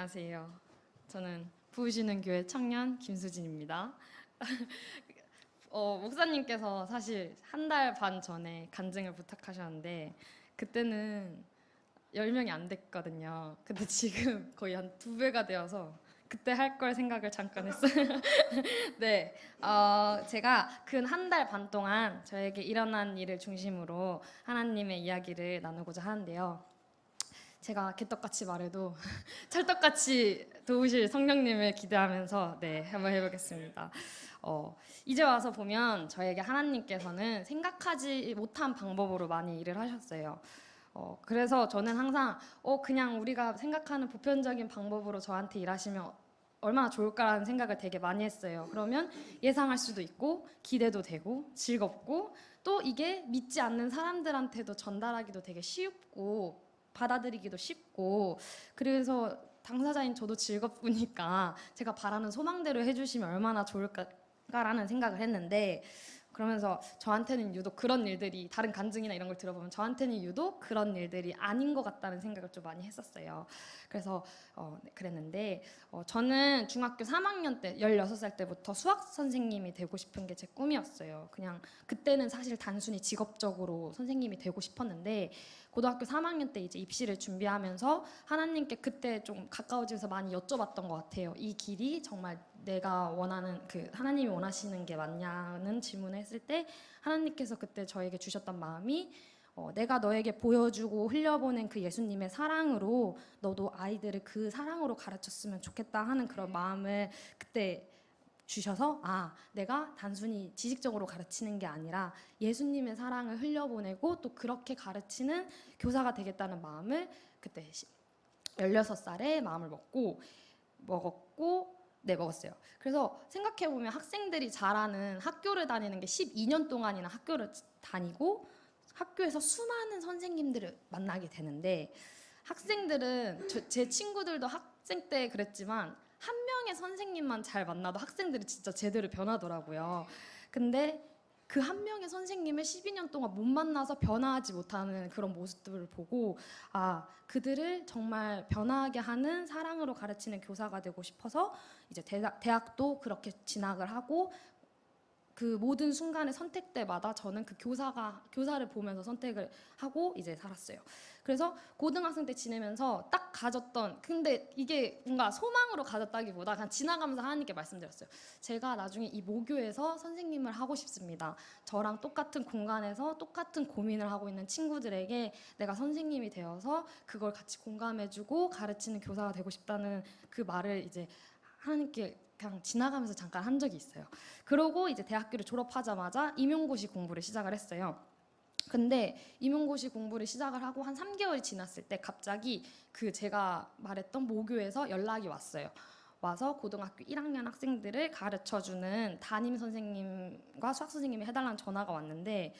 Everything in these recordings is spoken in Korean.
안녕하세요. 저는 부으시는 교회 청년 김수진입니다. 목사님께서 사실 한 달 반 전에 간증을 부탁하셨는데 그때는 10명이 안 됐거든요. 근데 지금 거의 한 2배가 되어서 그때 할 걸 생각을 잠깐 했어요. 네, 제가 근 한 달 반 동안 저에게 일어난 일을 중심으로 하나님의 이야기를 나누고자 하는데요. 제가 개떡같이 말해도 찰떡같이 도우실 성령님을 기대하면서 한번 해보겠습니다. 이제 와서 보면 저에게 하나님께서는 생각하지 못한 방법으로 많이 일을 하셨어요. 그래서 저는 항상 그냥 우리가 생각하는 보편적인 방법으로 저한테 일하시면 얼마나 좋을까라는 생각을 되게 많이 했어요. 그러면 예상할 수도 있고 기대도 되고 즐겁고 또 이게 믿지 않는 사람들한테도 전달하기도 되게 쉽고 받아들이기도 쉽고 그래서 당사자인 저도 즐겁으니까 제가 바라는 소망대로 해주시면 얼마나 좋을까라는 생각을 했는데 그러면서 저한테는 유독 그런 일들이 다른 간증이나 이런 걸 들어보면 저한테는 유독 그런 일들이 아닌 것 같다는 생각을 좀 많이 했었어요. 그래서 그랬는데 저는 중학교 3학년 때 16살 때부터 수학 선생님이 되고 싶은 게 제 꿈이었어요. 그냥 그때는 사실 단순히 직업적으로 선생님이 되고 싶었는데 고등학교 3학년 때 이제 입시를 준비하면서 하나님께 그때 좀 가까워지면서 많이 여쭤봤던 것 같아요. 이 길이 정말 내가 원하는 그 하나님이 원하시는 게 맞냐는 질문을 했을 때 하나님께서 그때 저에게 주셨던 마음이 내가 너에게 보여주고 흘려보낸 그 예수님의 사랑으로 너도 아이들을 그 사랑으로 가르쳤으면 좋겠다 하는 그런 마음을 그때 주셔서 내가 단순히 지식적으로 가르치는 게 아니라 예수님의 사랑을 흘려보내고 또 그렇게 가르치는 교사가 되겠다는 마음을 그때 16살에 마음을 먹었어요. 그래서 생각해보면 학생들이 잘하는 학교를 다니는 게 12년 동안이나 학교를 다니고 학교에서 수많은 선생님들을 만나게 되는데 학생들은 제 친구들도 학생 때 그랬지만 한 명의 선생님만 잘 만나도 학생들이 진짜 제대로 변하더라고요. 근데 그 한 명의 선생님을 12년 동안 못 만나서 변화하지 못하는 그런 모습들을 보고 그들을 정말 변화하게 하는 사랑으로 가르치는 교사가 되고 싶어서 이제 대학도 그렇게 진학을 하고 그 모든 순간의 선택 때마다 저는 그 교사를 보면서 선택을 하고 이제 살았어요. 그래서 고등학생 때 지내면서 딱 가졌던 근데 이게 뭔가 소망으로 가졌다기보다 그냥 지나가면서 하나님께 말씀드렸어요. 제가 나중에 이 모교에서 선생님을 하고 싶습니다. 저랑 똑같은 공간에서 똑같은 고민을 하고 있는 친구들에게 내가 선생님이 되어서 그걸 같이 공감해주고 가르치는 교사가 되고 싶다는 그 말을 이제 하나님께 그냥 지나가면서 잠깐 한 적이 있어요. 그러고 이제 대학교를 졸업하자마자 임용고시 공부를 시작을 했어요. 근데 임용고시 공부를 시작을 하고 한 3개월이 지났을 때 갑자기 그 제가 말했던 모교에서 연락이 왔어요. 와서 고등학교 1학년 학생들을 가르쳐주는 담임 선생님과 수학 선생님이 해달라는 전화가 왔는데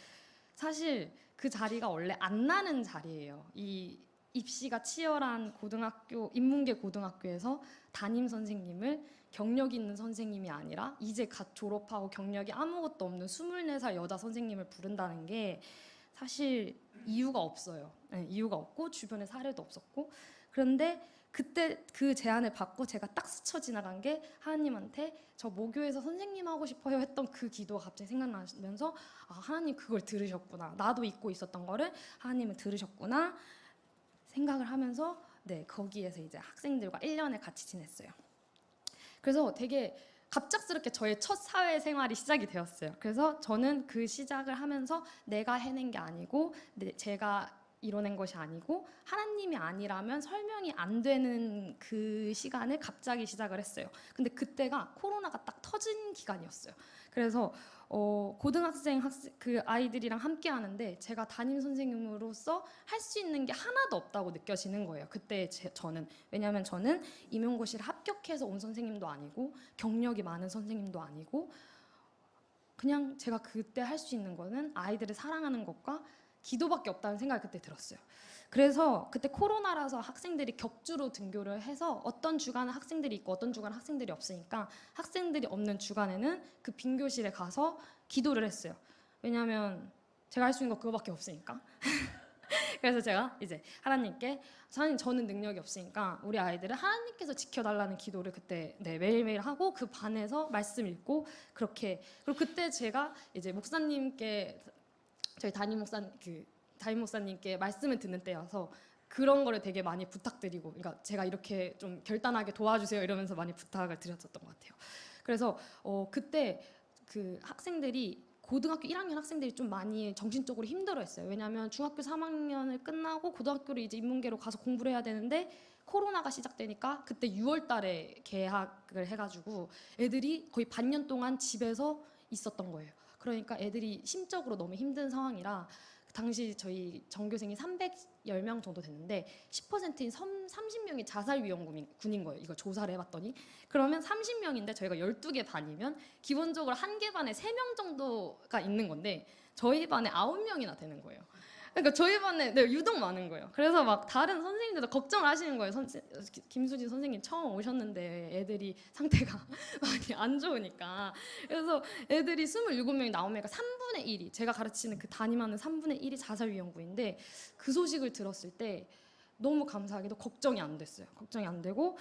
사실 그 자리가 원래 안 나는 자리예요. 이 입시가 치열한 고등학교 인문계 고등학교에서 담임 선생님을 경력 있는 선생님이 아니라 이제 갓 졸업하고 경력이 아무것도 없는 24살 여자 선생님을 부른다는 게 사실 이유가 없어요. 이유가 없고 주변에 사례도 없었고 그런데 그때 그 제안을 받고 제가 딱 스쳐 지나간 게 하나님한테 저 모교에서 선생님 하고 싶어요 했던 그 기도가 갑자기 생각나면서 하나님 그걸 들으셨구나. 나도 잊고 있었던 거를 하나님은 들으셨구나 생각을 하면서 거기에서 이제 학생들과 1년을 같이 지냈어요. 그래서 되게 갑작스럽게 저의 첫 사회생활이 시작이 되었어요. 그래서 저는 그 시작을 하면서 내가 해낸 게 아니고 제가 이뤄낸 것이 아니고 하나님이 아니라면 설명이 안 되는 그 시간을 갑자기 시작을 했어요. 근데 그때가 코로나가 딱 터진 기간이었어요. 그래서 고등학생 그 아이들이랑 함께 하는데 제가 담임 선생님으로서 할 수 있는 게 하나도 없다고 느껴지는 거예요. 그때 저는 왜냐하면 저는 임용고시를 합격해서 온 선생님도 아니고 경력이 많은 선생님도 아니고 그냥 제가 그때 할 수 있는 거는 아이들을 사랑하는 것과 기도밖에 없다는 생각이 그때 들었어요. 그래서 그때 코로나라서 학생들이 격주로 등교를 해서 어떤 주간은 학생들이 있고 어떤 주간은 학생들이 없으니까 학생들이 없는 주간에는 그 빈 교실에 가서 기도를 했어요. 왜냐하면 제가 할 수 있는 거 그거밖에 없으니까. 그래서 제가 이제 하나님께 하나님 저는 능력이 없으니까 우리 아이들을 하나님께서 지켜달라는 기도를 그때 매일매일 하고 그 반에서 말씀 읽고 그렇게 그리고 그때 제가 이제 목사님께 저희 담임 목사님께 말씀을 듣는 때여서 그런 거를 되게 많이 부탁드리고 그러니까 제가 이렇게 좀 결단하게 도와주세요 이러면서 많이 부탁을 드렸었던 것 같아요. 그래서 그때 그 학생들이 고등학교 1학년 학생들이 좀 많이 정신적으로 힘들어했어요. 왜냐하면 중학교 3학년을 끝나고 고등학교를 이제 인문계로 가서 공부를 해야 되는데 코로나가 시작되니까 그때 6월 달에 개학을 해가지고 애들이 거의 반년 동안 집에서 있었던 거예요. 그러니까 애들이 심적으로 너무 힘든 상황이라 당시 저희 전교생이 310명 정도 됐는데 10%인 30명이 자살위험군인 거예요. 이거 조사를 해봤더니 그러면 30명인데 저희가 12개 반이면 기본적으로 한 개 반에 3명 정도가 있는 건데 저희 반에 9명이나 되는 거예요. 그러니까 저희 반에 유독 많은 거예요. 그래서 막 다른 선생님들도 걱정을 하시는 거예요. 김수진 선생님 처음 오셨는데 애들이 상태가 많이 안 좋으니까. 그래서 애들이 27명이 나오면 3분의 1이 제가 가르치는 그 담임하는 3분의 1이 자살위험군인데 그 소식을 들었을 때 너무 감사하게도 걱정이 안 됐어요. 걱정이 안 되고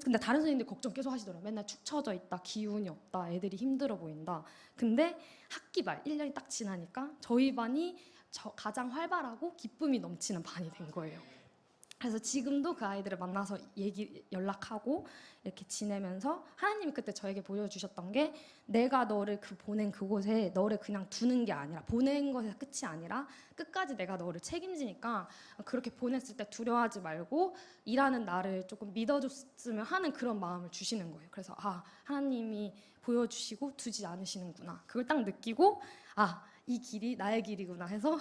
근데 다른 선생님들 걱정 계속 하시더라고요. 맨날 축 처져 있다, 기운이 없다, 애들이 힘들어 보인다. 근데 학기 말 1년이 딱 지나니까 저희 반이 가장 활발하고 기쁨이 넘치는 반이 된 거예요. 그래서 지금도 그 아이들을 만나서 연락하고 이렇게 지내면서 하나님이 그때 저에게 보여주셨던 게 내가 너를 보낸 그곳에 너를 그냥 두는 게 아니라 보낸 것에서 끝이 아니라 끝까지 내가 너를 책임지니까 그렇게 보냈을 때 두려워하지 말고 일하는 나를 조금 믿어줬으면 하는 그런 마음을 주시는 거예요. 그래서 하나님이 보여주시고 두지 않으시는구나. 그걸 딱 느끼고 이 길이 나의 길이구나 해서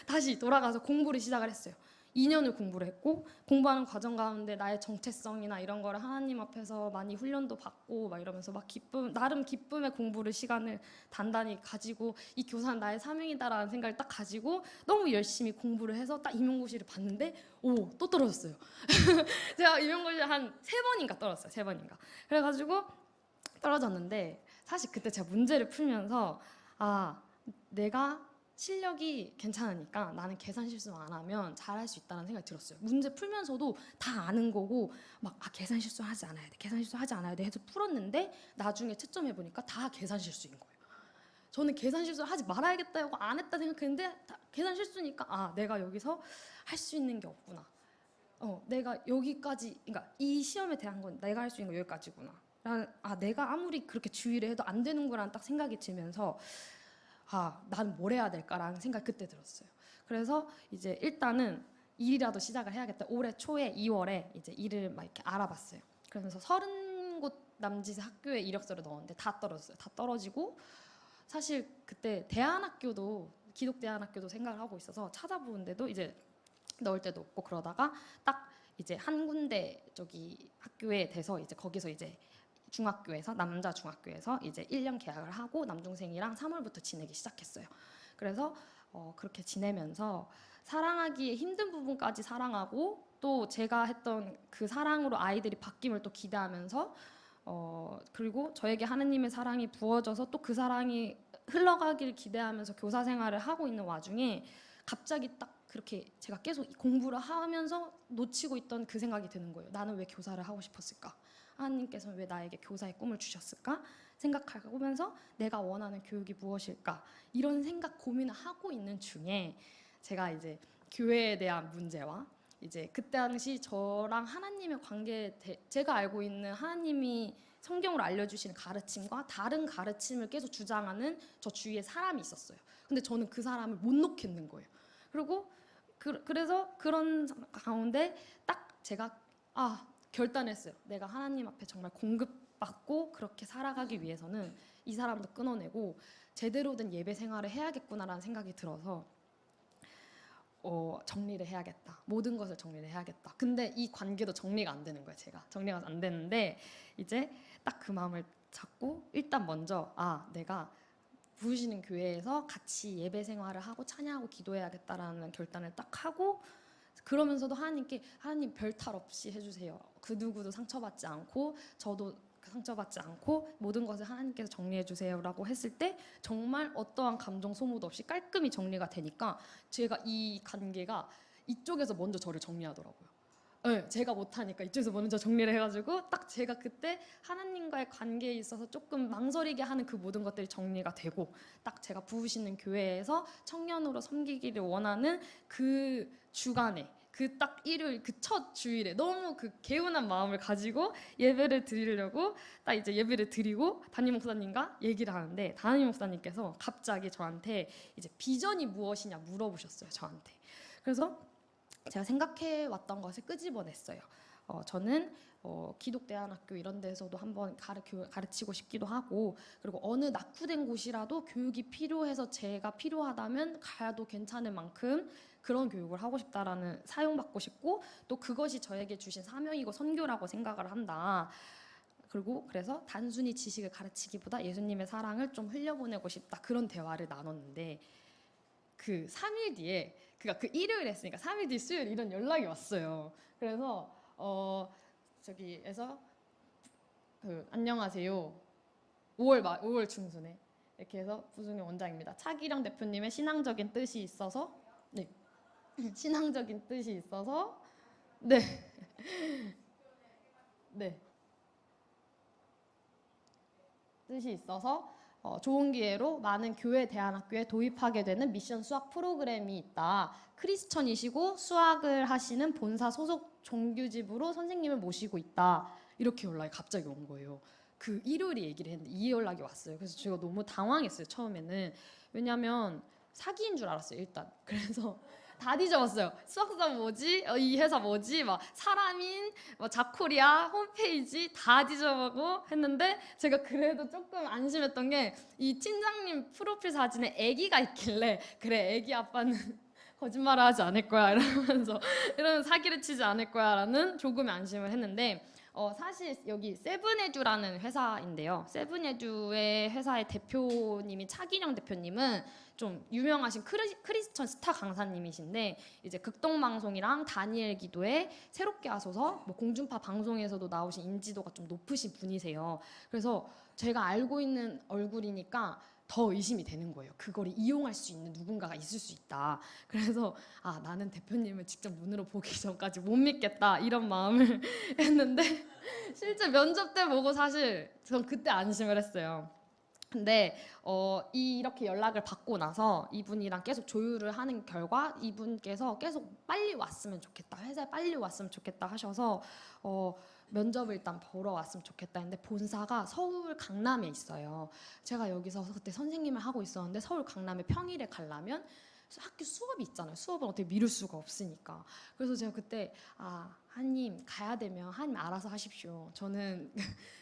다시 돌아가서 공부를 시작을 했어요. 2년을 공부를 했고 공부하는 과정 가운데 나의 정체성이나 이런 거를 하나님 앞에서 많이 훈련도 받고 막 이러면서 막 나름 기쁨의 공부를 시간을 단단히 가지고 이 교사는 나의 사명이다라는 생각을 딱 가지고 너무 열심히 공부를 해서 딱 임용고시를 봤는데 또 떨어졌어요. 제가 임용고시를 한 3번인가 떨었어요. 3번인가. 그래가지고 떨어졌는데 사실 그때 제가 문제를 풀면서 내가 실력이 괜찮으니까 나는 계산 실수 안 하면 잘할 수 있다는 생각이 들었어요. 문제 풀면서도 다 아는 거고 막 계산 실수 하지 않아야 돼. 계산 실수 하지 않아야 돼 해서 풀었는데 나중에 채점해 보니까 다 계산 실수인 거예요. 저는 계산 실수를 하지 말아야겠다고 안 했다 생각했는데 다 계산 실수니까 내가 여기서 할 수 있는 게 없구나. 내가 여기까지 그러니까 이 시험에 대한 건 내가 할 수 있는 거 여기까지구나. 내가 아무리 그렇게 주의를 해도 안 되는구나 딱 생각이 들면서 나는 뭘 해야 될까라는 생각이 그때 들었어요. 그래서 이제 일단은 일이라도 시작을 해야겠다. 올해 초에 2월에 이제 일을 막 이렇게 알아봤어요. 그러면서 30곳 남짓의 학교에 이력서를 넣었는데 다 떨어졌어요. 다 떨어지고 사실 그때 대안학교도 기독대안학교도 생각을 하고 있어서 찾아보는데도 이제 넣을 때도 없고 그러다가 딱 이제 한 군데 저기 학교에 돼서 이제 거기서 이제 중학교에서 남자 중학교에서 이제 1년 계약을 하고 남동생이랑 3월부터 지내기 시작했어요. 그래서 그렇게 지내면서 사랑하기에 힘든 부분까지 사랑하고 또 제가 했던 그 사랑으로 아이들이 바뀜을 또 기대하면서 그리고 저에게 하느님의 사랑이 부어져서 또 그 사랑이 흘러가길 기대하면서 교사 생활을 하고 있는 와중에 갑자기 딱 그렇게 제가 계속 공부를 하면서 놓치고 있던 그 생각이 드는 거예요. 나는 왜 교사를 하고 싶었을까? 하나님께서는 왜 나에게 교사의 꿈을 주셨을까? 생각하면서 내가 원하는 교육이 무엇일까? 이런 생각 고민을 하고 있는 중에 제가 이제 교회에 대한 문제와 이제 그때 당시 저랑 하나님의 관계에 제가 알고 있는 하나님이 성경으로 알려주시는 가르침과 다른 가르침을 계속 주장하는 저 주위에 사람이 있었어요. 근데 저는 그 사람을 못 놓겠는 거예요. 그리고 그래서 그런 가운데 딱 제가 결단했어요. 내가 하나님 앞에 정말 공급받고 그렇게 살아가기 위해서는 이 사람도 끊어내고 제대로 된 예배 생활을 해야겠구나라는 생각이 들어서 정리를 해야겠다. 모든 것을 정리를 해야겠다. 근데 이 관계도 정리가 안 되는 거예요. 제가 정리가 안 되는데 이제 딱 그 마음을 잡고 일단 먼저 내가 부르시는 교회에서 같이 예배 생활을 하고 찬양하고 기도해야겠다라는 결단을 딱 하고 그러면서도 하나님께 하나님 별 탈 없이 해주세요. 그 누구도 상처받지 않고 저도 상처받지 않고 모든 것을 하나님께서 정리해 주세요라고 했을 때 정말 어떠한 감정 소모도 없이 깔끔히 정리가 되니까 제가 이 관계가 이쪽에서 먼저 저를 정리하더라고요. 네, 제가 못하니까 이쪽에서 먼저 정리를 해가지고 딱 제가 그때 하나님과의 관계에 있어서 조금 망설이게 하는 그 모든 것들이 정리가 되고 딱 제가 부으시는 교회에서 청년으로 섬기기를 원하는 그 주간에 그 딱 일요일 그 첫 주일에 너무 그 개운한 마음을 가지고 예배를 드리려고 딱 이제 예배를 드리고 담임 목사님과 얘기를 하는데 담임 목사님께서 갑자기 저한테 이제 비전이 무엇이냐 물어보셨어요. 저한테. 그래서 제가 생각해 왔던 것을 끄집어냈어요. 저는 기독대안학교 이런 데서도 한번 가르치고 싶기도 하고 그리고 어느 낙후된 곳이라도 교육이 필요해서 제가 필요하다면 가도 괜찮을 만큼 그런 교육을 하고 싶다라는 사용받고 싶고 또 그것이 저에게 주신 사명이고 선교라고 생각을 한다. 그리고 그래서 단순히 지식을 가르치기보다 예수님의 사랑을 좀 흘려보내고 싶다. 그런 대화를 나눴는데 그 3일 뒤에 그러니까 그 일요일 했으니까 3일 뒤 수요일 이런 연락이 왔어요. 그래서 저기에서 안녕하세요. 5월 중순에 이렇게 해서 부승용 원장입니다. 차기령 대표님의 신앙적인 뜻이 있어서 네. 신앙적인 뜻이 있어서 네. 네. 뜻이 있어서 좋은 기회로 많은 교회 대안학교에 도입하게 되는 미션 수학 프로그램이 있다. 크리스천이시고 수학을 하시는 본사 소속 정규직으로 선생님을 모시고 있다. 이렇게 연락이 갑자기 온 거예요. 그 일요일에 얘기를 했는데 이 연락이 왔어요. 그래서 제가 너무 당황했어요. 처음에는. 왜냐면 사기인 줄 알았어요. 일단. 그래서 다 뒤져봤어요. 수학사 뭐지? 이 회사 뭐지? 막 사람인, 자코리아 홈페이지 다 뒤져보고 했는데 제가 그래도 조금 안심했던 게 이 팀장님 프로필 사진에 아기가 있길래 그래 아기 아빠는 거짓말을 하지 않을 거야 이러면 사기를 치지 않을 거야라는 조금의 안심을 했는데 사실 여기 세븐에듀라는 회사인데요. 세븐에듀의 회사의 대표님이 차기령 대표님은 좀 유명하신 크리스천 스타 강사님이신데 이제 극동방송이랑 다니엘 기도에 새롭게 하소서 공중파 방송에서도 나오신 인지도가 좀 높으신 분이세요. 그래서 제가 알고 있는 얼굴이니까 더 의심이 되는 거예요. 그거를 이용할 수 있는 누군가가 있을 수 있다. 그래서 나는 대표님을 직접 눈으로 보기 전까지 못 믿겠다 이런 마음을 했는데 실제 면접 때 보고 사실 전 그때 안심을 했어요. 근데 이렇게 연락을 받고 나서 이분이랑 계속 조율을 하는 결과 이분께서 계속 빨리 왔으면 좋겠다, 회사에 빨리 왔으면 좋겠다 하셔서 면접을 일단 보러 왔으면 좋겠다 했는데 본사가 서울 강남에 있어요. 제가 여기서 그때 선생님을 하고 있었는데 서울 강남에 평일에 가려면 학교 수업이 있잖아요. 수업은 어떻게 미룰 수가 없으니까. 그래서 제가 그때 하나님 가야 되면 하나님 알아서 하십시오. 저는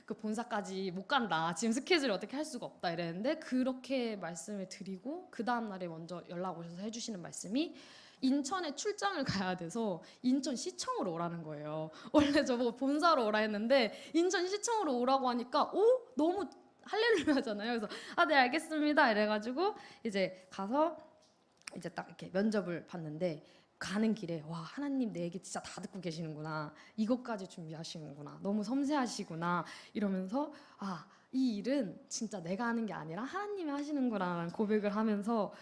그 본사까지 못 간다. 지금 스케줄이 어떻게 할 수가 없다 이랬는데 그렇게 말씀을 드리고 그 다음 날에 먼저 연락 오셔서 해주시는 말씀이 인천에 출장을 가야 돼서 인천시청으로 오라는 거예요. 원래 저보고 본사로 오라 했는데 인천시청으로 오라고 하니까 너무 할렐루야잖아요. 그래서 네 알겠습니다 이래가지고 이제 가서 이제 딱 이렇게 면접을 봤는데 가는 길에 와 하나님 내 얘기 진짜 다 듣고 계시는구나, 이것까지 준비하시는구나, 너무 섬세하시구나 이러면서 이 일은 진짜 내가 하는 게 아니라 하나님이 하시는구나라는 고백을 하면서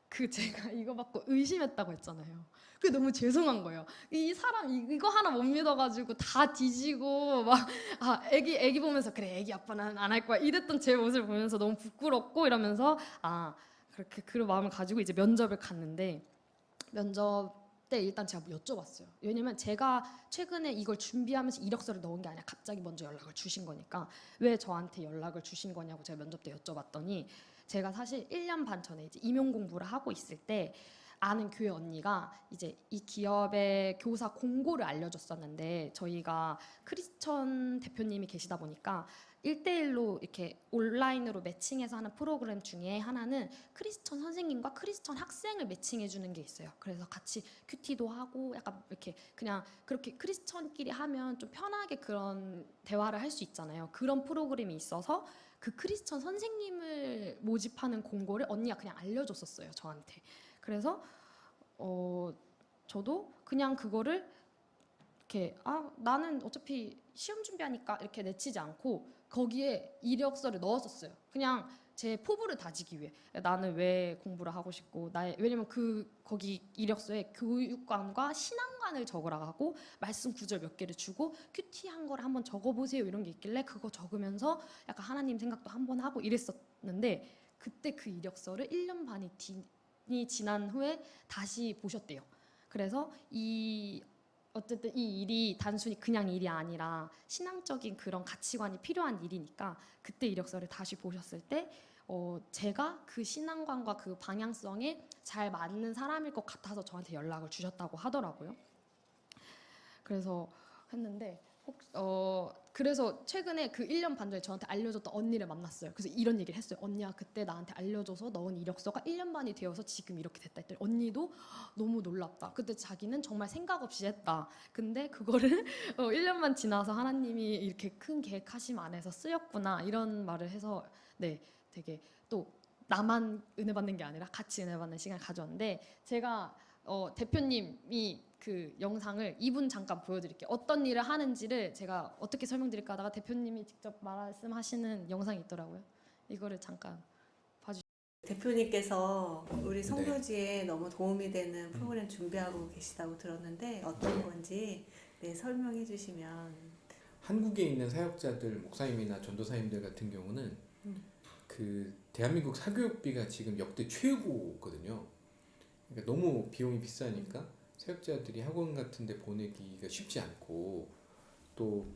제가 이거 받고 의심했다고 했잖아요. 그게 너무 죄송한 거예요. 이 사람 이거 하나 못 믿어가지고 다 뒤지고 막 애기 보면서 그래 애기 아빠는 안 할 거야 이랬던 제 모습을 보면서 너무 부끄럽고 이러면서 그렇게 그런 마음을 가지고 이제 면접을 갔는데 면접 때 일단 제가 여쭤봤어요. 왜냐면 제가 최근에 이걸 준비하면서 이력서를 넣은 게 아니라 갑자기 먼저 연락을 주신 거니까 왜 저한테 연락을 주신 거냐고 제가 면접 때 여쭤봤더니 제가 사실 1년 반 전에 이제 임용 공부를 하고 있을 때 아는 교회 언니가 이제 이 기업의 교사 공고를 알려줬었는데 저희가 크리스천 대표님이 계시다 보니까 1대1로 이렇게 온라인으로 매칭해서 하는 프로그램 중에 하나는 크리스천 선생님과 크리스천 학생을 매칭해 주는 게 있어요. 그래서 같이 큐티도 하고 약간 이렇게 그냥 그렇게 크리스천끼리 하면 좀 편하게 그런 대화를 할 수 있잖아요. 그런 프로그램이 있어서 그 크리스천 선생님을 모집하는 공고를 언니가 그냥 알려줬었어요, 저한테. 그래서 저도 그냥 그거를 이렇게 나는 어차피 시험 준비하니까 이렇게 내치지 않고 거기에 이력서를 넣었었어요. 그냥 제 포부를 다지기 위해. 나는 왜 공부를 하고 싶고 왜냐면 거기 이력서에 교육관과 신앙관을 적으라고 하고 말씀 구절 몇 개를 주고 큐티한 거를 한번 적어보세요 이런 게 있길래 그거 적으면서 약간 하나님 생각도 한번 하고 이랬었는데 그때 그 이력서를 1년 반이 지난 후에 다시 보셨대요. 그래서 어쨌든 이 일이 단순히 그냥 일이 아니라 신앙적인 그런 가치관이 필요한 일이니까 그때 이력서를 다시 보셨을 때 제가 그 신앙관과 그 방향성에 잘 맞는 사람일 것 같아서 저한테 연락을 주셨다고 하더라고요. 그래서 했는데 그래서 최근에 그 1년 반 전에 저한테 알려줬던 언니를 만났어요. 그래서 이런 얘기를 했어요. 언니야 그때 나한테 알려줘서 넣은 이력서가 1년 반이 되어서 지금 이렇게 됐다 했더니 언니도 너무 놀랍다. 그때 자기는 정말 생각 없이 했다. 근데 그거를 1년만 지나서 하나님이 이렇게 큰 계획하심 안에서 쓰였구나 이런 말을 해서 네 되게 또 나만 은혜 받는 게 아니라 같이 은혜 받는 시간을 가져왔는데 제가 대표님이 그 영상을 2분 잠깐 보여드릴게요. 어떤 일을 하는지를 제가 어떻게 설명드릴까 하다가 대표님이 직접 말씀하시는 영상이 있더라고요. 이거를 잠깐 봐주시죠. 대표님께서 우리 네. 선교지에 너무 도움이 되는 프로그램 준비하고 계시다고 들었는데 어떤 건지 설명해 주시면. 한국에 있는 사역자들, 목사님이나 전도사님들 같은 경우는 그 대한민국 사교육비가 지금 역대 최고거든요. 그러니까 너무 비용이 비싸니까 사역자들이 학원 같은 데 보내기가 쉽지 않고 또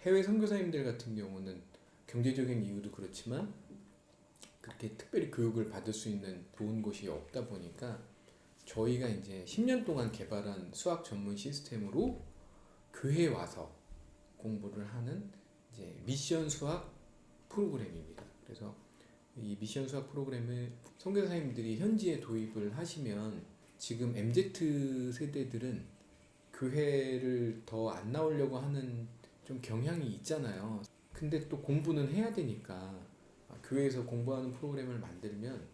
해외 선교사님들 같은 경우는 경제적인 이유도 그렇지만 그렇게 특별히 교육을 받을 수 있는 좋은 곳이 없다 보니까 저희가 이제 10년 동안 개발한 수학 전문 시스템으로 교회에 와서 공부를 하는 이제 미션 수학 프로그램입니다. 그래서 이 미션 수학 프로그램을 선교사님들이 현지에 도입을 하시면 지금 MZ 세대들은 교회를 더 안 나오려고 하는 좀 경향이 있잖아요. 근데 또 공부는 해야 되니까 교회에서 공부하는 프로그램을 만들면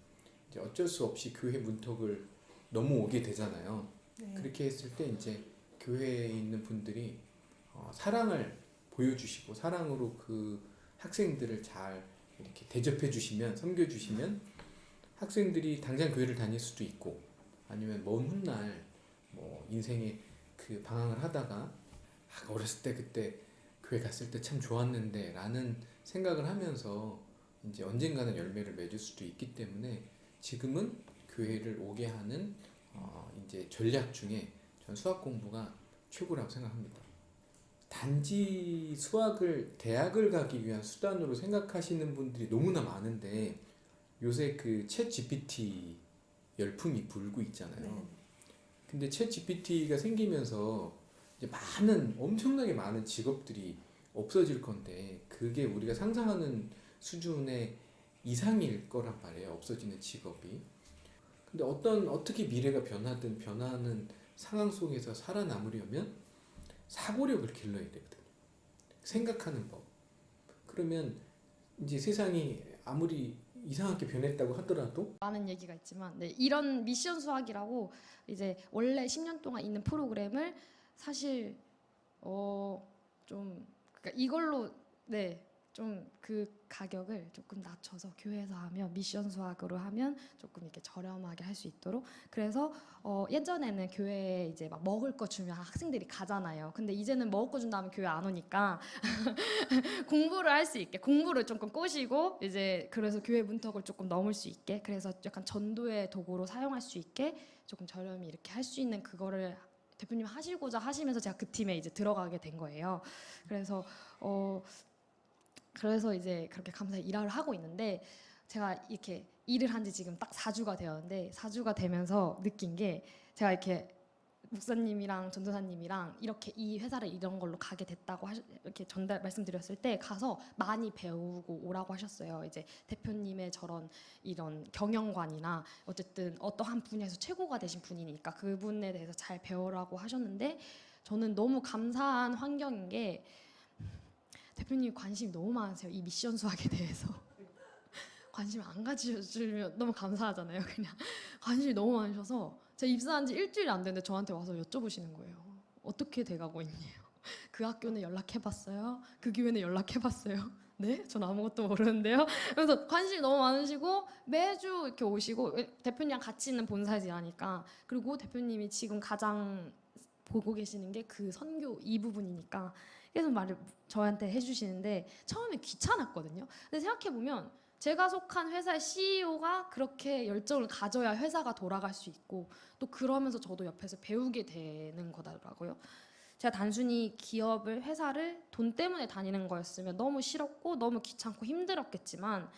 이제 어쩔 수 없이 교회 문턱을 넘어오게 되잖아요. 네. 그렇게 했을 때 이제 교회에 있는 분들이 사랑을 보여주시고 사랑으로 그 학생들을 잘 이렇게 대접해 주시면 섬겨 주시면 학생들이 당장 교회를 다닐 수도 있고 아니면 먼 훗날 뭐 인생에 그 방황을 하다가 어렸을 때 그때 교회 갔을 때 참 좋았는데 라는 생각을 하면서 이제 언젠가는 열매를 맺을 수도 있기 때문에 지금은 교회를 오게 하는 이제 전략 중에 전 수학 공부가 최고라고 생각합니다. 단지 수학을 대학을 가기 위한 수단으로 생각하시는 분들이 너무나 많은데 요새 그 챗 GPT 열풍이 불고 있잖아요. 네. 근데 챗 GPT가 생기면서 이제 엄청나게 많은 직업들이 없어질 건데 그게 우리가 상상하는 수준의 이상일 거란 말이에요. 없어지는 직업이. 근데 어떻게 미래가 변하는 상황 속에서 살아남으려면 사고력을 길러야 되거든요. 생각하는 법. 그러면 이제 세상이 아무리 이상하게 변했다고 하더라도 많은 얘기가 있지만 네, 이런 미션 수학이라고 이제 원래 10년 동안 있는 프로그램을 사실 좀 그러니까 이걸로 네, 좀 그 가격을 조금 낮춰서 교회에서 하면 미션 수학으로 하면 조금 이렇게 저렴하게 할 수 있도록 그래서 예전에는 교회에 이제 막 먹을 거 주면 학생들이 가잖아요. 근데 이제는 먹을 거 준다면 교회 안 오니까 공부를 할 수 있게 공부를 조금 꼬시고 이제 그래서 교회 문턱을 조금 넘을 수 있게 그래서 약간 전도의 도구로 사용할 수 있게 조금 저렴히 이렇게 할 수 있는 그거를 대표님 하시고자 하시면서 제가 그 팀에 이제 들어가게 된 거예요. 그래서 이제 그렇게 감사히 일을 하고 있는데 제가 이렇게 일을 한 지 지금 딱 4주가 되었는데 4주가 되면서 느낀 게 제가 이렇게 목사님이랑 전도사님이랑 이렇게 이 회사를 이런 걸로 가게 됐다고 이렇게 말씀드렸을 때 가서 많이 배우고 오라고 하셨어요. 이제 대표님의 이런 경영관이나 어쨌든 어떠한 분야에서 최고가 되신 분이니까 그분에 대해서 잘 배우라고 하셨는데 저는 너무 감사한 환경인 게 대표님 관심이 너무 많으세요. 이 미션 수학에 대해서. 관심 안 가지셔주면 너무 감사하잖아요. 그냥 관심이 너무 많으셔서 제가 입사한 지 일주일이 안 됐는데 저한테 와서 여쭤보시는 거예요. 어떻게 돼가고 있니요? 그 학교는 연락해봤어요? 그 교회는 연락해봤어요? 네? 전 아무것도 모르는데요. 그래서 관심이 너무 많으시고 매주 이렇게 오시고 대표님이랑 같이 있는 본사에서 일하니까 그리고 대표님이 지금 가장 보고 계시는 게 그 선교 이 부분이니까 계속 말을 저한테 해주시는데 처음에 귀찮았거든요. 근데 생각해보면 제가 속한 회사의 CEO가 그렇게 열정을 가져야 회사가 돌아갈 수 있고 또 그러면서 저도 옆에서 배우게 되는 거더라고요. 제가 단순히 기업을 회사를 돈 때문에 다니는 거였으면 너무 싫었고 너무 귀찮고 힘들었겠지만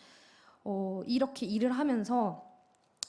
이렇게 일을 하면서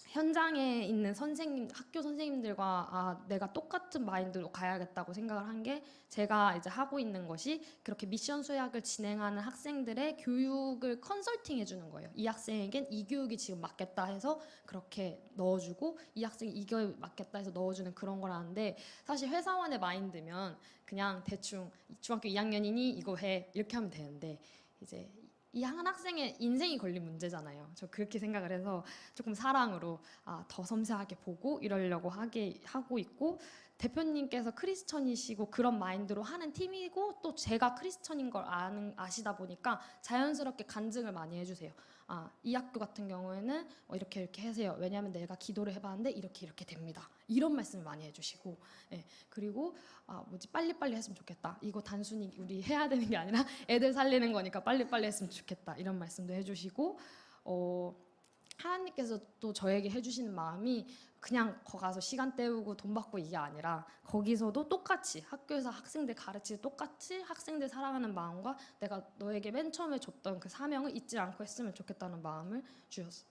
현장에 있는 선생님, 학교 선생님들과 내가 똑같은 마인드로 가야겠다고 생각을 한 게 제가 이제 하고 있는 것이 그렇게 미션 수학을 진행하는 학생들의 교육을 컨설팅 해주는 거예요. 이 학생에겐 이 교육이 지금 맞겠다 해서 그렇게 넣어주고 이 학생이 이 교육이 맞겠다 해서 넣어주는 그런 거라는데 사실 회사원의 마인드면 그냥 대충 중학교 2학년이니 이거 해 이렇게 하면 되는데 이제 이 한 학생의 인생이 걸린 문제잖아요. 저 그렇게 생각을 해서 조금 사랑으로 더 섬세하게 보고 이러려고 하고 있고 대표님께서 크리스천이시고 그런 마인드로 하는 팀이고 또 제가 크리스천인 걸 아시다 보니까 자연스럽게 간증을 많이 해주세요. 이 학교 같은 경우에는 이렇게 이렇게 하세요. 왜냐하면 내가 기도를 해봤는데 이렇게 이렇게 됩니다. 이런 말씀을 많이 해주시고 그리고 빨리빨리 했으면 좋겠다. 이거 단순히 우리 해야 되는 게 아니라 애들 살리는 거니까 빨리빨리 했으면 좋겠다. 이런 말씀도 해주시고 하나님께서 또 저에게 해주시는 마음이 그냥 거 가서 시간 때우고 돈 받고 이게 아니라 거기서도 똑같이 학교에서 학생들 가르치듯 똑같이 학생들 사랑하는 마음과 내가 너에게 맨 처음에 줬던 그 사명을 잊지 않고 했으면 좋겠다는 마음을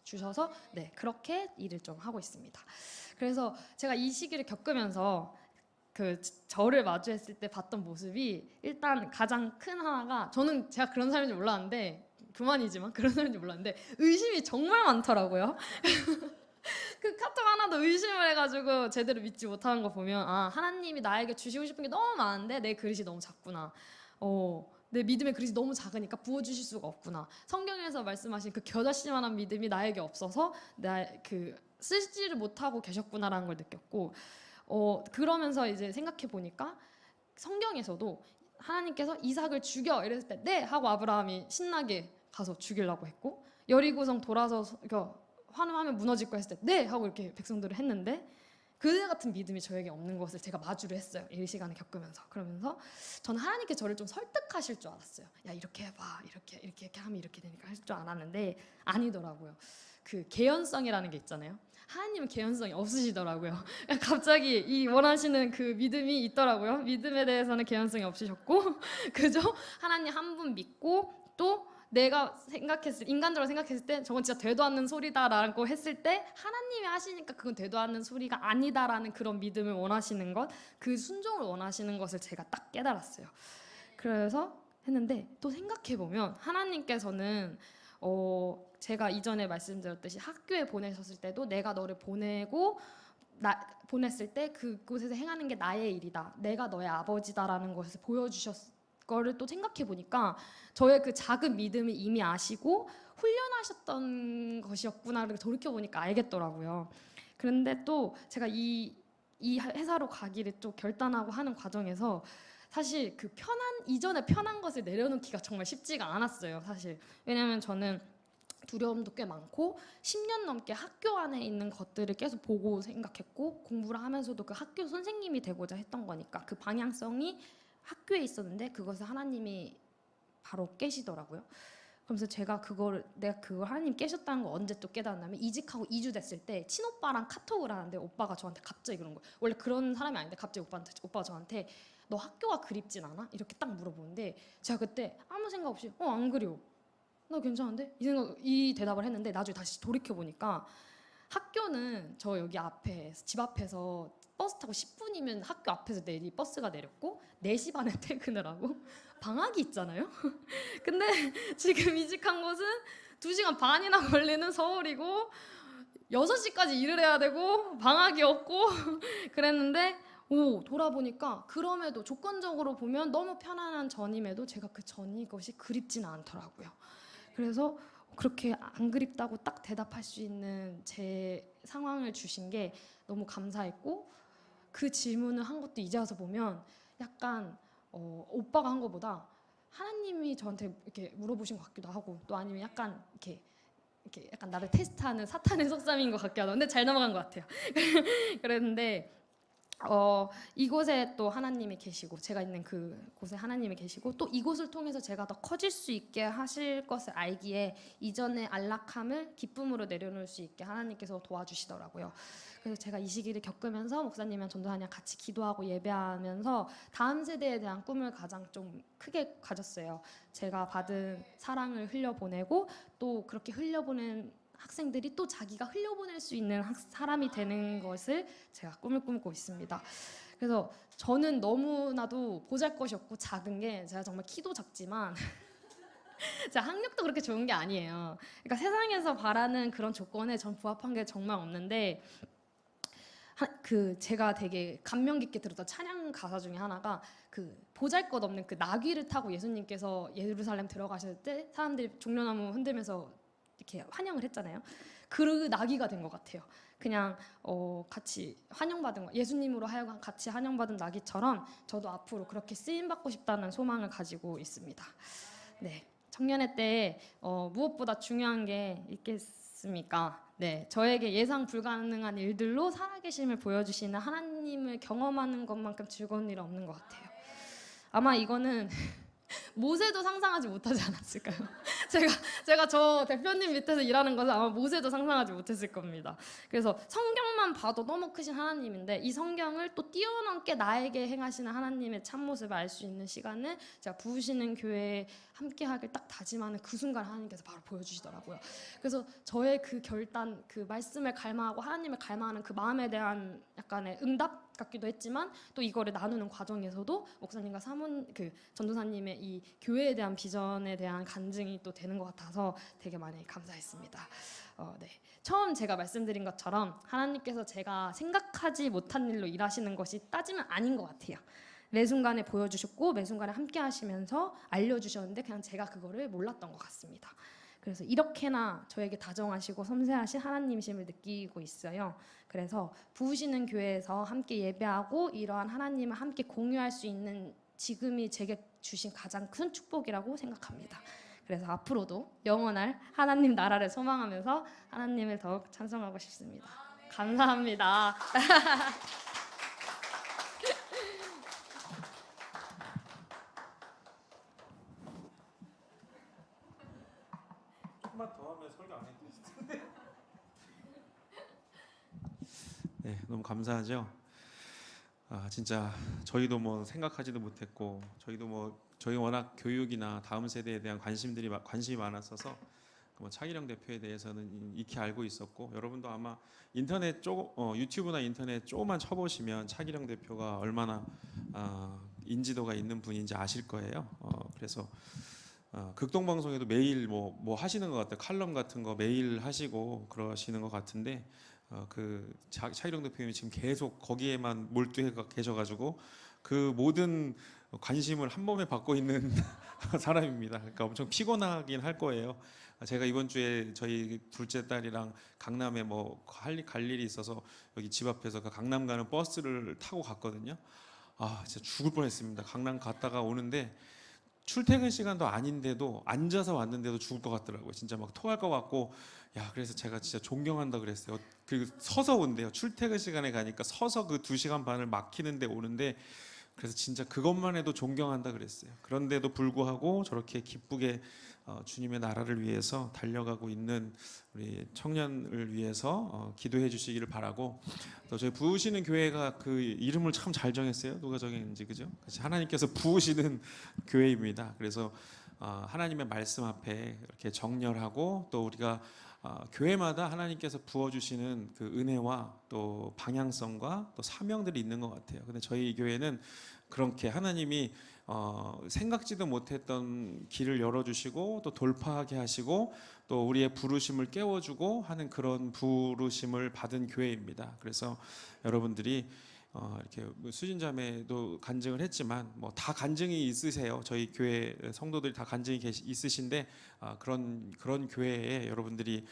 주셔서 네 그렇게 일을 좀 하고 있습니다. 그래서 제가 이 시기를 겪으면서 저를 마주했을 때 봤던 모습이 일단 가장 큰 하나가 저는 제가 그런 사람인지 몰랐는데 그만이지만 그런 사람인지 몰랐는데 의심이 정말 많더라고요. 그 카톡 하나도 의심을 해가지고 제대로 믿지 못하는 거 보면 하나님이 나에게 주시고 싶은 게 너무 많은데 내 그릇이 너무 작구나. 내 믿음의 그릇이 너무 작으니까 부어주실 수가 없구나. 성경에서 말씀하신 그 겨자씨만한 믿음이 나에게 없어서 쓰지를 못하고 계셨구나라는 걸 느꼈고 그러면서 이제 생각해 보니까 성경에서도 하나님께서 이삭을 죽여 이랬을 때 네 하고 아브라함이 신나게 가서 죽이려고 했고 여리고성 돌아서 환호하면 무너질 거 했을 때 네 하고 이렇게 백성들을 했는데 그들 같은 믿음이 저에게 없는 것을 제가 마주를 했어요. 이 시간을 겪으면서. 그러면서 저는 하나님께 저를 좀 설득하실 줄 알았어요. 야 이렇게 해봐 이렇게 하면 이렇게 되니까 할 줄 알았는데 아니더라고요. 그 개연성이라는 게 있잖아요. 하나님은 개연성이 없으시더라고요. 갑자기 이 원하시는 그 믿음이 있더라고요. 믿음에 대해서는 개연성이 없으셨고 그죠? 하나님 한 분 믿고 또 내가 인간적으로 생각했을 때 저건 진짜 되도 않는 소리다라고 했을 때 하나님이 하시니까 그건 되도 않는 소리가 아니다라는 그런 믿음을 원하시는 것, 그 순종을 원하시는 것을 제가 딱 깨달았어요. 그래서 했는데 또 생각해보면 하나님께서는 제가 이전에 말씀드렸듯이 학교에 보내셨을 때도 내가 너를 보냈을 때 그곳에서 행하는 게 나의 일이다. 내가 너의 아버지다라는 것을 보여주셨 거를 또 생각해 보니까 저의 그 작은 믿음을 이미 아시고 훈련하셨던 것이었구나를 돌이켜 보니까 알겠더라고요. 그런데 또 제가 이 회사로 가기를 또 결단하고 하는 과정에서 사실 그 이전에 편한 것을 내려놓기가 정말 쉽지가 않았어요. 사실 왜냐면 저는 두려움도 꽤 많고 10년 넘게 학교 안에 있는 것들을 계속 보고 생각했고 공부를 하면서도 그 학교 선생님이 되고자 했던 거니까 그 방향성이 학교에 있었는데 그것을 하나님이 바로 깨시더라고요. 그러면서 내가 그걸 하나님 깨셨다는 걸 언제 또 깨달았냐면 이직하고 2주 됐을 때 친오빠랑 카톡을 하는데 오빠가 저한테 갑자기 그런 거예요. 원래 그런 사람이 아닌데 갑자기 오빠가 저한테 너 학교가 그립진 않아? 이렇게 딱 물어보는데 제가 그때 아무 생각 없이 안 그리워. 나 괜찮은데? 이 대답을 했는데 나중에 다시 돌이켜보니까 학교는 저 여기 집 앞에서 버스 타고 10분이면 학교 앞에서 버스가 내렸고 4시 반에 퇴근을 하고 방학이 있잖아요. 근데 지금 이직한 곳은 2시간 반이나 걸리는 서울이고 6시까지 일을 해야 되고 방학이 없고 그랬는데 돌아보니까 그럼에도 조건적으로 보면 너무 편안한 전임에도 제가 그 전이 것이 그립지는 않더라고요. 그래서 그렇게 안 그립다고 딱 대답할 수 있는 제 상황을 주신 게 너무 감사했고 그 질문을 한 것도 이제 와서 보면 약간 오빠가 한 것보다 하나님이 저한테 이렇게 물어보신 것 같기도 하고 또 아니면 약간 이렇게 약간 나를 테스트하는 사탄의 속셈인 것 같기도 하고 근데 잘 넘어간 것 같아요. 그랬는데 이곳에 또 하나님이 계시고 제가 있는 그 곳에 하나님이 계시고 또 이곳을 통해서 제가 더 커질 수 있게 하실 것을 알기에 이전의 안락함을 기쁨으로 내려놓을 수 있게 하나님께서 도와주시더라고요. 그래서 제가 이 시기를 겪으면서 목사님이랑 전도사님이랑 같이 기도하고 예배하면서 다음 세대에 대한 꿈을 가장 좀 크게 가졌어요. 제가 받은 사랑을 흘려보내고 또 그렇게 흘려보낸 학생들이 또 자기가 흘려보낼 수 있는 사람이 되는 것을 제가 꿈을 꾸고 있습니다. 그래서 저는 너무나도 보잘것이 없고 작은 게 제가 정말 키도 작지만 제가 학력도 그렇게 좋은 게 아니에요. 그러니까 세상에서 바라는 그런 조건에 전 부합한 게 정말 없는데 제가 되게 감명 깊게 들었던 찬양 가사 중에 하나가 그 보잘것없는 그 나귀를 타고 예수님께서 예루살렘 들어가실 때 사람들이 종려나무 흔들면서 이렇게 환영을 했잖아요. 그 나귀가 된 것 같아요. 그냥 같이 환영받은 거 예수님으로 하여금 같이 환영받은 나귀처럼 저도 앞으로 그렇게 쓰임 받고 싶다는 소망을 가지고 있습니다. 네, 청년회 때 무엇보다 중요한 게 있겠습니까? 네, 저에게 예상 불가능한 일들로 살아계심을 보여주시는 하나님을 경험하는 것만큼 즐거운 일은 없는 것 같아요. 아마 이거는 모세도 상상하지 못하지 않았을까요? 제가 저 대표님 밑에서 일하는 것을 아마 모세도 상상하지 못했을 겁니다. 그래서 성경만 봐도 너무 크신 하나님인데 이 성경을 또 뛰어넘게 나에게 행하시는 하나님의 참모습을 알 수 있는 시간을 제가 부으시는 교회에 함께하길 딱 다짐하는 그 순간 하나님께서 바로 보여주시더라고요. 그래서 저의 그 결단, 그 말씀을 갈망하고 하나님을 갈망하는 그 마음에 대한 약간의 응답 같기도 했지만 또 이거를 나누는 과정에서도 목사님과 그 전도사님의 이 교회에 대한 비전에 대한 간증이 또 되는 것 같아서 되게 많이 감사했습니다. 네. 처음 제가 말씀드린 것처럼 하나님께서 제가 생각하지 못한 일로 일하시는 것이 따지면 아닌 것 같아요. 매 순간에 보여주셨고 매 순간에 함께 하시면서 알려주셨는데 그냥 제가 그거를 몰랐던 것 같습니다. 그래서 이렇게나 저에게 다정하시고 섬세하신 하나님이심을 느끼고 있어요. 그래서 부으시는 교회에서 함께 예배하고 이러한 하나님을 함께 공유할 수 있는 지금이 제게 주신 가장 큰 축복이라고 생각합니다. 그래서 앞으로도 영원할 하나님 나라를 소망하면서 하나님을 더욱 찬송하고 싶습니다. 감사합니다. 조금만 더 하면 설교 안 해도 되실 텐데. 네, 너무 감사하죠. 진짜 저희도 뭐 생각하지도 못했고 저희 워낙 교육이나 다음 세대에 대한 관심이 많았어서 뭐 차기령 대표에 대해서는 익히 알고 있었고 여러분도 아마 유튜브나 인터넷 조금만 쳐보시면 차기령 대표가 얼마나 인지도가 있는 분인지 아실 거예요. 그래서 극동방송에도 매일 뭐 하시는 것 같아요. 칼럼 같은 거 매일 하시고 그러시는 것 같은데 차기령 대표님이 지금 계속 거기에만 몰두해 계셔가지고 그 모든 관심을 한 몸에 받고 있는 사람입니다. 그러니까 엄청 피곤하긴 할 거예요. 제가 이번 주에 저희 둘째 딸이랑 강남에 갈 일이 있어서 여기 집 앞에서 그 강남 가는 버스를 타고 갔거든요. 진짜 죽을 뻔했습니다. 강남 갔다가 오는데 출퇴근 시간도 아닌데도 앉아서 왔는데도 죽을 것 같더라고요. 진짜 막 토할 것 같고 그래서 제가 진짜 존경한다 그랬어요. 그리고 서서 온대요. 출퇴근 시간에 가니까 서서 그 2시간 반을 막히는데 오는데 그래서 진짜 그것만 해도 존경한다 그랬어요. 그런데도 불구하고 저렇게 기쁘게 주님의 나라를 위해서 달려가고 있는 우리 청년을 위해서 기도해 주시기를 바라고 또 저희 부으시는 교회가 그 이름을 참 잘 정했어요. 누가 정했는지 그죠? 하나님께서 부으시는 교회입니다. 그래서 하나님의 말씀 앞에 이렇게 정렬하고 또 우리가 교회마다 하나님께서 부어주시는 그 은혜와 또 방향성과 또 사명들이 있는 것 같아요. 근데 저희 교회는 그렇게 하나님이 생각지도 못했던 길을 열어주시고 또 돌파하게 하시고 또 우리의 부르심을 깨워주고 하는 그런 부르심을 받은 교회입니다. 그래서 여러분들이 이렇게 수진자매도 간증을 했지만 다 간증이 있으세요. 저희 교회 성도들이 다 간증이 있으신데 그런 교회에 여러분들이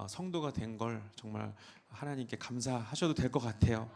성도가 된 걸 정말 하나님께 감사하셔도 될 것 같아요.